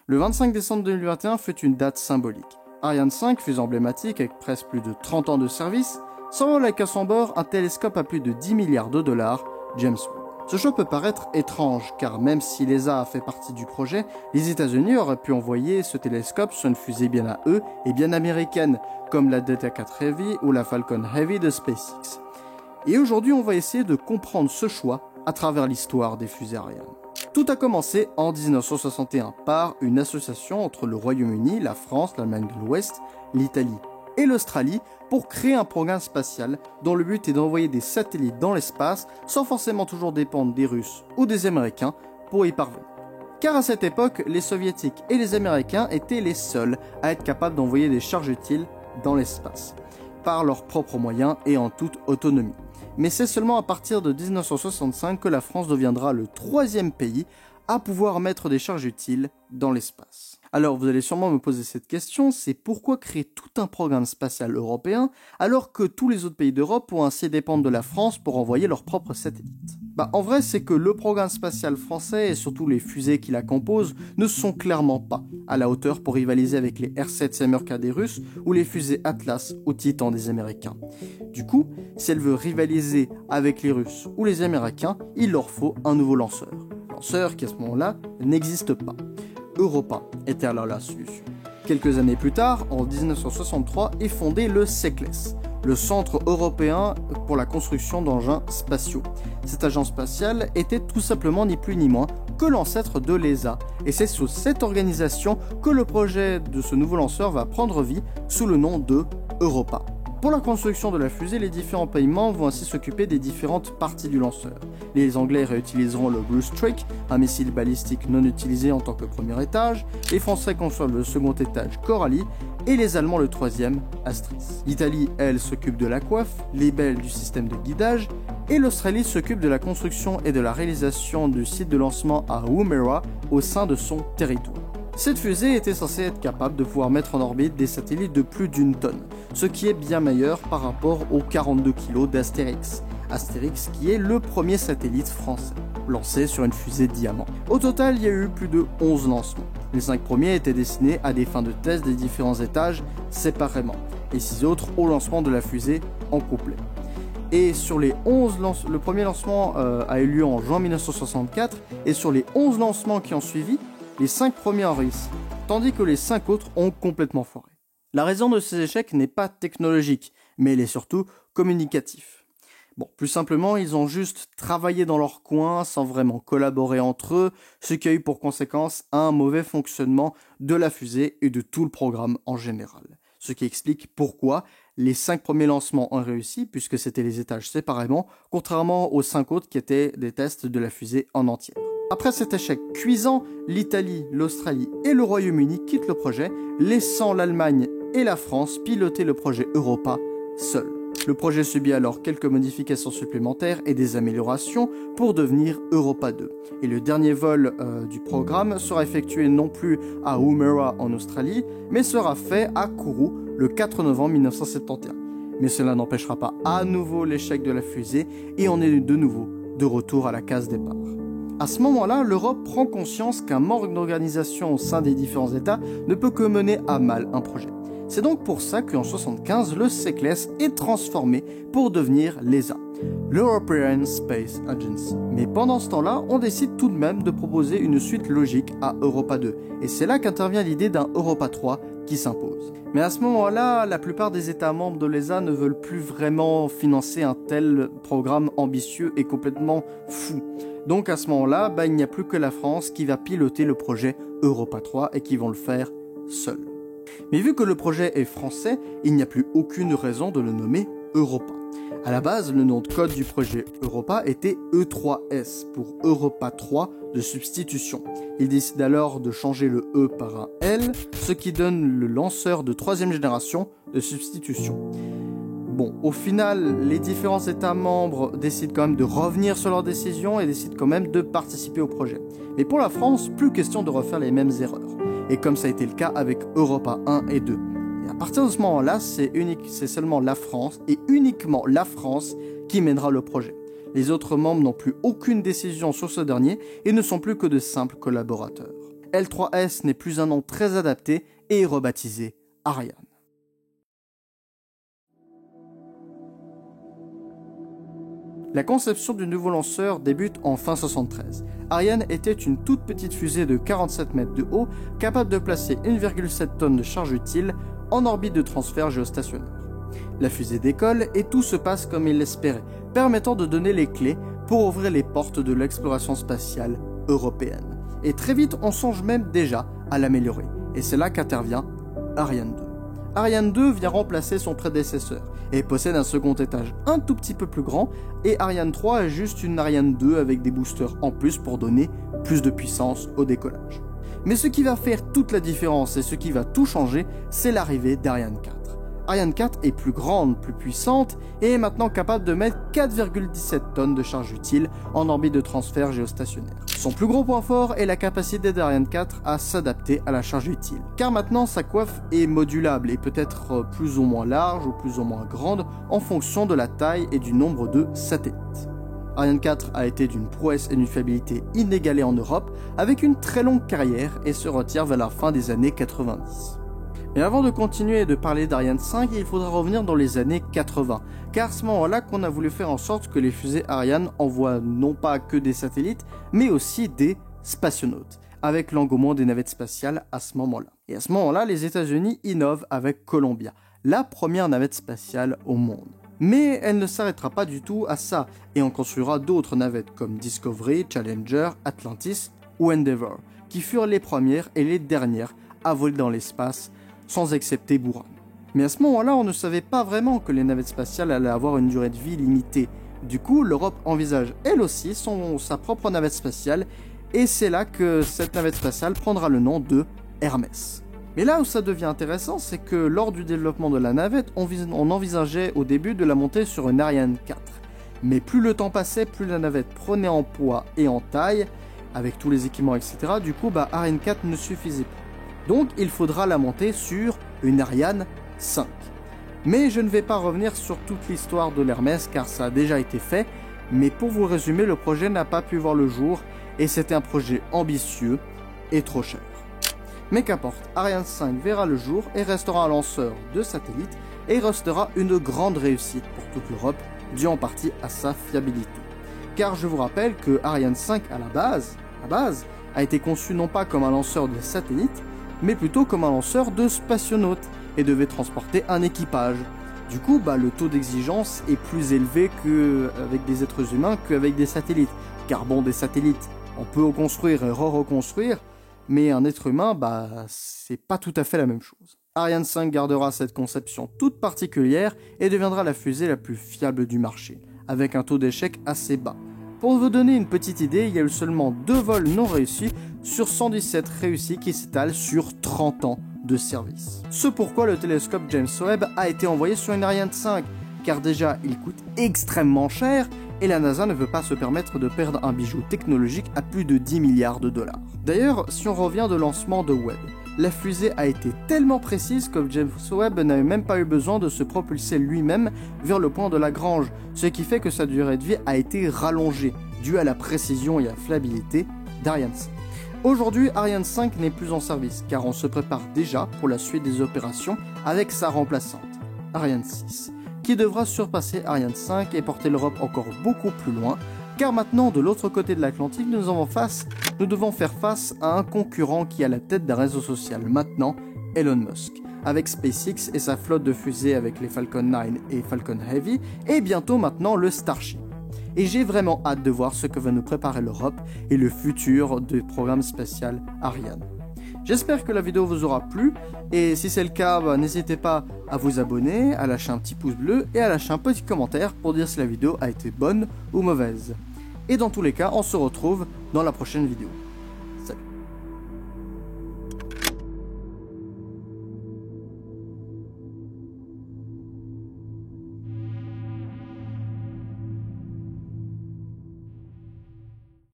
Le 25 décembre 2021 fut une date symbolique. Ariane 5, fusée emblématique avec presque plus de 30 ans de service, s'envole avec à son bord un télescope à plus de 10 milliards de dollars, James Webb. Ce choix peut paraître étrange, car même si l'ESA a fait partie du projet, les États-Unis auraient pu envoyer ce télescope sur une fusée bien à eux et bien américaine, comme la Delta IV Heavy ou la Falcon Heavy de SpaceX. Et aujourd'hui, on va essayer de comprendre ce choix à travers l'histoire des fusées Ariane. Tout a commencé en 1961 par une association entre le Royaume-Uni, la France, l'Allemagne de l'Ouest, l'Italie et l'Australie pour créer un programme spatial dont le but est d'envoyer des satellites dans l'espace sans forcément toujours dépendre des Russes ou des Américains pour y parvenir. Car à cette époque, les Soviétiques et les Américains étaient les seuls à être capables d'envoyer des charges utiles dans l'espace, par leurs propres moyens et en toute autonomie. Mais c'est seulement à partir de 1965 que la France deviendra le 3e pays à pouvoir mettre des charges utiles dans l'espace. Alors vous allez sûrement me poser cette question, c'est pourquoi créer tout un programme spatial européen alors que tous les autres pays d'Europe pourront ainsi dépendre de la France pour envoyer leurs propres satellites? En vrai, c'est que le programme spatial français et surtout les fusées qui la composent ne sont clairement pas à la hauteur pour rivaliser avec les R7 Semyorka des Russes ou les fusées Atlas ou Titan des Américains. Du coup, si elle veut rivaliser avec les Russes ou les Américains, il leur faut un nouveau lanceur. Lanceur qui à ce moment-là n'existe pas. Europa était alors la solution. Quelques années plus tard, en 1963, est fondé le CECLES, le Centre européen pour la construction d'engins spatiaux. Cette agence spatiale était tout simplement ni plus ni moins que l'ancêtre de l'ESA, et c'est sous cette organisation que le projet de ce nouveau lanceur va prendre vie sous le nom de Europa. Pour la construction de la fusée, les différents pays membres vont ainsi s'occuper des différentes parties du lanceur. Les Anglais réutiliseront le Blue Streak, un missile balistique non utilisé en tant que premier étage, les Français conçoivent le second étage Coralie, et les Allemands le 3e, Astris. L'Italie, elle, s'occupe de la coiffe, les Belges du système de guidage, et l'Australie s'occupe de la construction et de la réalisation du site de lancement à Woomera au sein de son territoire. Cette fusée était censée être capable de pouvoir mettre en orbite des satellites de plus d'1 tonne, ce qui est bien meilleur par rapport aux 42 kg d'Astérix. Astérix qui est le premier satellite français, lancé sur une fusée Diamant. Au total, il y a eu plus de 11 lancements. Les 5 premiers étaient destinés à des fins de test des différents étages séparément, et 6 autres au lancement de la fusée en complet. Et sur les 11 le premier lancement a eu lieu en juin 1964, et sur les 11 lancements qui ont suivi, les 5 premiers ont réussi, tandis que les 5 autres ont complètement foiré. La raison de ces échecs n'est pas technologique, mais elle est surtout communicative. Plus simplement, ils ont juste travaillé dans leur coin sans vraiment collaborer entre eux, ce qui a eu pour conséquence un mauvais fonctionnement de la fusée et de tout le programme en général. Ce qui explique pourquoi les 5 premiers lancements ont réussi, puisque c'était les étages séparément, contrairement aux 5 autres qui étaient des tests de la fusée en entière. Après cet échec cuisant, l'Italie, l'Australie et le Royaume-Uni quittent le projet, laissant l'Allemagne et la France piloter le projet Europa seuls. Le projet subit alors quelques modifications supplémentaires et des améliorations pour devenir Europa 2. Et le dernier vol du programme sera effectué non plus à Woomera en Australie, mais sera fait à Kourou le 4 novembre 1971. Mais cela n'empêchera pas à nouveau l'échec de la fusée et on est de nouveau de retour à la case départ. À ce moment-là, l'Europe prend conscience qu'un manque d'organisation au sein des différents États ne peut que mener à mal un projet. C'est donc pour ça qu'en 1975, le CECLES est transformé pour devenir l'ESA, l'European Space Agency. Mais pendant ce temps-là, on décide tout de même de proposer une suite logique à Europa 2. Et c'est là qu'intervient l'idée d'un Europa 3 qui s'impose. Mais à ce moment-là, la plupart des États membres de l'ESA ne veulent plus vraiment financer un tel programme ambitieux et complètement fou. Donc à ce moment-là, il n'y a plus que la France qui va piloter le projet Europa 3 et qui vont le faire seul. Mais vu que le projet est français, il n'y a plus aucune raison de le nommer Europa. À la base, le nom de code du projet Europa était E3S pour Europa 3 de substitution. Il décide alors de changer le E par un L, ce qui donne le lanceur de 3e génération de substitution. Au final, les différents États membres décident quand même de revenir sur leur décision et décident quand même de participer au projet. Mais pour la France, plus question de refaire les mêmes erreurs. Et comme ça a été le cas avec Europa 1 et 2. Et à partir de ce moment-là, c'est seulement la France, et uniquement la France, qui mènera le projet. Les autres membres n'ont plus aucune décision sur ce dernier et ne sont plus que de simples collaborateurs. L3S n'est plus un nom très adapté et est rebaptisé Ariane. La conception du nouveau lanceur débute en fin 1973. Ariane était une toute petite fusée de 47 mètres de haut, capable de placer 1,7 tonnes de charge utile en orbite de transfert géostationnaire. La fusée décolle et tout se passe comme il l'espérait, permettant de donner les clés pour ouvrir les portes de l'exploration spatiale européenne. Et très vite, on songe même déjà à l'améliorer. Et c'est là qu'intervient Ariane 2. Ariane 2 vient remplacer son prédécesseur et possède un second étage un tout petit peu plus grand, et Ariane 3 est juste une Ariane 2 avec des boosters en plus pour donner plus de puissance au décollage. Mais ce qui va faire toute la différence et ce qui va tout changer, c'est l'arrivée d'Ariane 4. Ariane 4 est plus grande, plus puissante et est maintenant capable de mettre 4,17 tonnes de charge utile en orbite de transfert géostationnaire. Son plus gros point fort est la capacité d'Ariane 4 à s'adapter à la charge utile, car maintenant sa coiffe est modulable et peut être plus ou moins large ou plus ou moins grande en fonction de la taille et du nombre de satellites. Ariane 4 a été d'une prouesse et d'une fiabilité inégalée en Europe, avec une très longue carrière et se retire vers la fin des années 90. Mais avant de continuer et de parler d'Ariane 5, il faudra revenir dans les années 80, car c'est à ce moment-là qu'on a voulu faire en sorte que les fusées Ariane envoient non pas que des satellites, mais aussi des spationautes, avec l'engouement des navettes spatiales à ce moment-là. Et à ce moment-là, les États-Unis innovent avec Columbia, la première navette spatiale au monde. Mais elle ne s'arrêtera pas du tout à ça, et on construira d'autres navettes comme Discovery, Challenger, Atlantis ou Endeavour, qui furent les premières et les dernières à voler dans l'espace, sans excepter Buran. Mais à ce moment-là, on ne savait pas vraiment que les navettes spatiales allaient avoir une durée de vie limitée. Du coup, l'Europe envisage elle aussi sa propre navette spatiale, et c'est là que cette navette spatiale prendra le nom de Hermès. Mais là où ça devient intéressant, c'est que lors du développement de la navette, on envisageait au début de la monter sur une Ariane 4. Mais plus le temps passait, plus la navette prenait en poids et en taille, avec tous les équipements, etc. Du coup, Ariane 4 ne suffisait pas. Donc il faudra la monter sur une Ariane 5. Mais je ne vais pas revenir sur toute l'histoire de l'Hermès car ça a déjà été fait, mais pour vous résumer, le projet n'a pas pu voir le jour et c'était un projet ambitieux et trop cher. Mais qu'importe, Ariane 5 verra le jour et restera un lanceur de satellites et restera une grande réussite pour toute l'Europe, dû en partie à sa fiabilité. Car je vous rappelle que Ariane 5 à la base, a été conçu non pas comme un lanceur de satellites, mais plutôt comme un lanceur de spationautes et devait transporter un équipage. Du coup, le taux d'exigence est plus élevé qu'avec des êtres humains qu'avec des satellites. Car bon, des satellites, on peut reconstruire et re-reconstruire, mais un être humain, c'est pas tout à fait la même chose. Ariane 5 gardera cette conception toute particulière et deviendra la fusée la plus fiable du marché, avec un taux d'échec assez bas. Pour vous donner une petite idée, il y a eu seulement 2 vols non réussis sur 117 réussis qui s'étalent sur 30 ans de service. Ce pourquoi le télescope James Webb a été envoyé sur une Ariane 5, car déjà il coûte extrêmement cher et la NASA ne veut pas se permettre de perdre un bijou technologique à plus de 10 milliards de dollars. D'ailleurs, si on revient au lancement de Webb, la fusée a été tellement précise que James Webb n'avait même pas eu besoin de se propulser lui-même vers le point de Lagrange, ce qui fait que sa durée de vie a été rallongée, due à la précision et à la fiabilité d'Ariane 5. Aujourd'hui, Ariane 5 n'est plus en service, car on se prépare déjà pour la suite des opérations avec sa remplaçante, Ariane 6, qui devra surpasser Ariane 5 et porter l'Europe encore beaucoup plus loin, car maintenant, de l'autre côté de l'Atlantique, nous devons faire face à un concurrent qui a la tête d'un réseau social maintenant, Elon Musk, avec SpaceX et sa flotte de fusées avec les Falcon 9 et Falcon Heavy, et bientôt maintenant le Starship. Et j'ai vraiment hâte de voir ce que va nous préparer l'Europe et le futur du programme spatial Ariane. J'espère que la vidéo vous aura plu, et si c'est le cas, n'hésitez pas à vous abonner, à lâcher un petit pouce bleu et à lâcher un petit commentaire pour dire si la vidéo a été bonne ou mauvaise. Et dans tous les cas, on se retrouve dans la prochaine vidéo.